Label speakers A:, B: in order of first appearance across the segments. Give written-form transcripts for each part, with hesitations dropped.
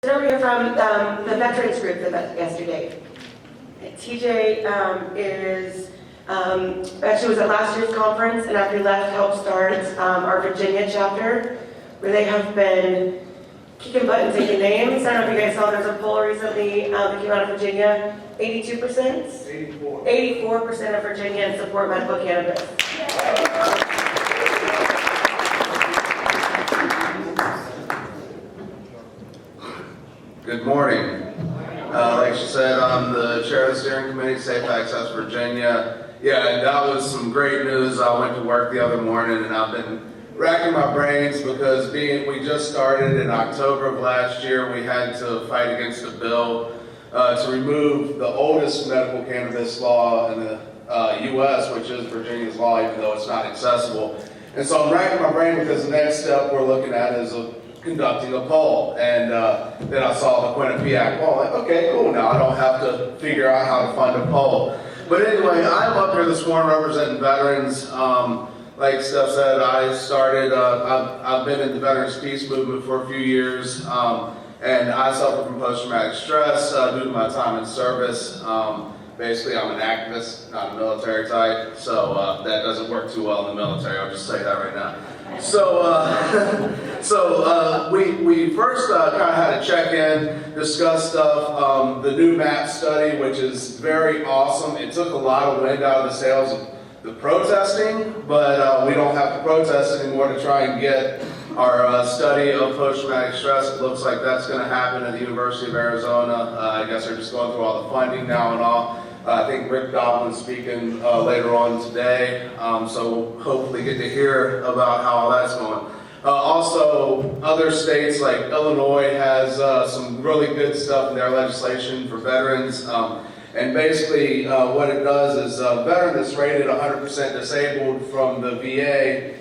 A: Over here from the veterans group yesterday. TJ actually was at last year's conference, and after he left, helped start our Virginia chapter, where they have been kicking butt and taking names. I don't know if you guys saw, there's a poll recently that came out of Virginia. 82%? 84% of Virginians support medical cannabis.
B: Good morning. Like she said, I'm the chair of the steering committee, Safe Access Virginia. Yeah, and that was some great news. I went to work the other morning and I've been racking my brains because we just started in October of last year. We had to fight against a bill to remove the oldest medical cannabis law in the U.S., which is Virginia's law, even though it's not accessible. And so I'm racking my brain because the next step we're looking at is conducting a poll. And then I saw the Quinnipiac poll. Like, okay, cool. Now I don't have to figure out how to fund a poll. But anyway, I'm up here this morning representing veterans. Like Steph said, I've been in the Veterans Peace Movement for a few years. And I suffer from post-traumatic stress due to my time in service. Basically, I'm an activist, not a military type, so that doesn't work too well in the military. I'll just say that right now. So we first kind of had a check-in, discuss stuff. The new MAP study, which is very awesome. It took a lot of wind out of the sails of the protesting, but we don't have to protest anymore to try and get our study of post-traumatic stress. It looks like that's going to happen at the University of Arizona. I guess they're just going through all the funding now and all. I think Rick Doblin's speaking later on today, so we'll hopefully get to hear about how all that's going. Also, other states like Illinois has some really good stuff in their legislation for veterans. And basically what it does is a veteran that's rated 100% disabled from the VA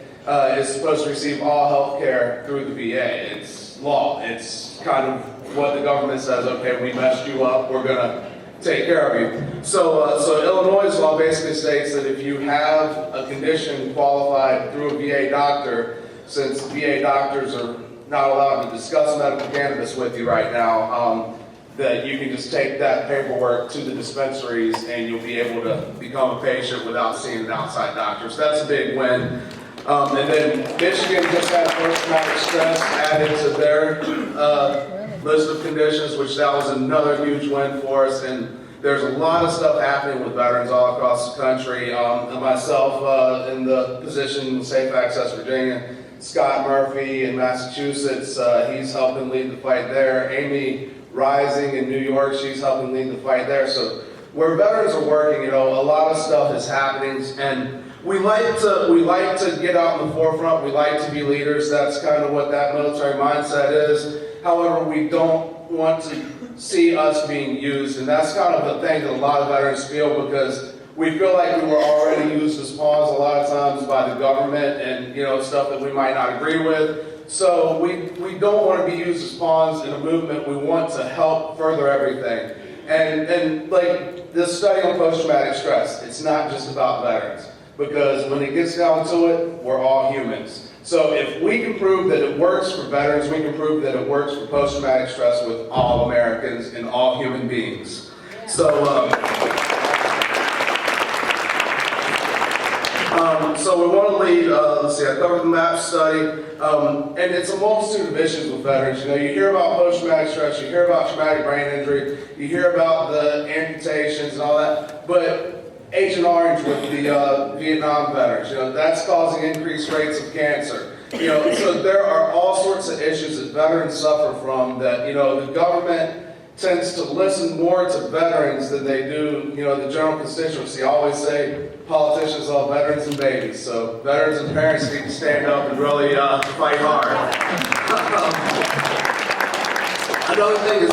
B: is supposed to receive all health care through the VA. It's law. It's kind of what the government says, okay, we messed you up, we're going to take care of you. So Illinois' law basically states that if you have a condition qualified through a VA doctor, since VA doctors are not allowed to discuss medical cannabis with you right now, that you can just take that paperwork to the dispensaries and you'll be able to become a patient without seeing an outside doctor. So that's a big win. And then Michigan just had post-traumatic stress added to their list of conditions, which that was another huge win for us. And there's a lot of stuff happening with veterans all across the country. And myself in the position of Safe Access Virginia, Scott Murphy in Massachusetts, he's helping lead the fight there. Amy Rising in New York, she's helping lead the fight there. So where veterans are working, a lot of stuff is happening, and we like to get out in the forefront. We like to be leaders. That's kind of what that military mindset is. However, we don't want to see us being used, and that's kind of the thing that a lot of veterans feel, because we feel like we were already used as pawns a lot of times by the government and stuff that we might not agree with. So we don't want to be used as pawns in a movement. We want to help further everything. And like this study on post-traumatic stress, it's not just about veterans, because when it gets down to it, we're all humans. So if we can prove that it works for veterans, we can prove that it works for post-traumatic stress with all Americans and all human beings. So we want to lead, let's see, I covered the MAP study, and it's a multitude of issues with veterans. You hear about post-traumatic stress, you hear about traumatic brain injury, you hear about the amputations and all that, but Agent Orange with the Vietnam veterans, that's causing increased rates of cancer. So there are all sorts of issues that veterans suffer from that, the government tends to listen more to veterans than they do, the general constituency. I always say politicians love veterans and babies, so veterans and parents need to stand up and really fight hard. Another thing is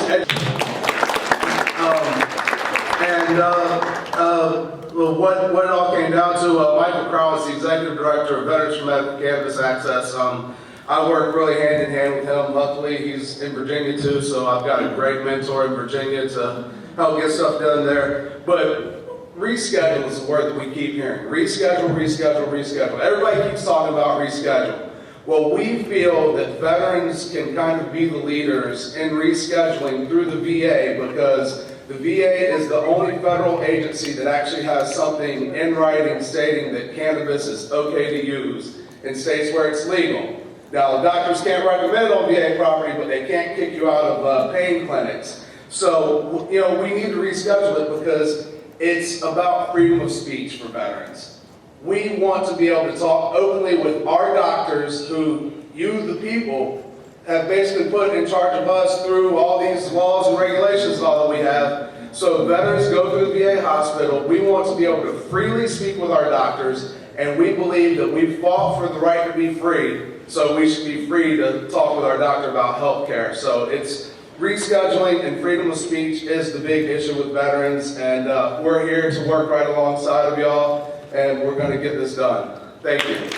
B: what it all came down to, Michael Crow is the Executive Director of Veterans for Medical Cannabis Access. I work really hand in hand with him. Luckily, he's in Virginia too, so I've got a great mentor in Virginia to help get stuff done there. But reschedule is the word that we keep hearing. Reschedule, reschedule, reschedule. Everybody keeps talking about reschedule. Well, we feel that veterans can kind of be the leaders in rescheduling through the VA because the VA is the only federal agency that actually has something in writing stating that cannabis is okay to use in states where it's legal. Now, doctors can't recommend on VA property, but they can't kick you out of pain clinics. So, we need to reschedule it because it's about freedom of speech for veterans. We want to be able to talk openly with our doctors who you, the people, have basically put in charge of us through all these laws and regulations and all that we have. So veterans go through the VA hospital. We want to be able to freely speak with our doctors, and we believe that we fought for the right to be free, so we should be free to talk with our doctor about health care. So it's rescheduling and freedom of speech is the big issue with veterans, and we're here to work right alongside of y'all, and we're going to get this done. Thank you.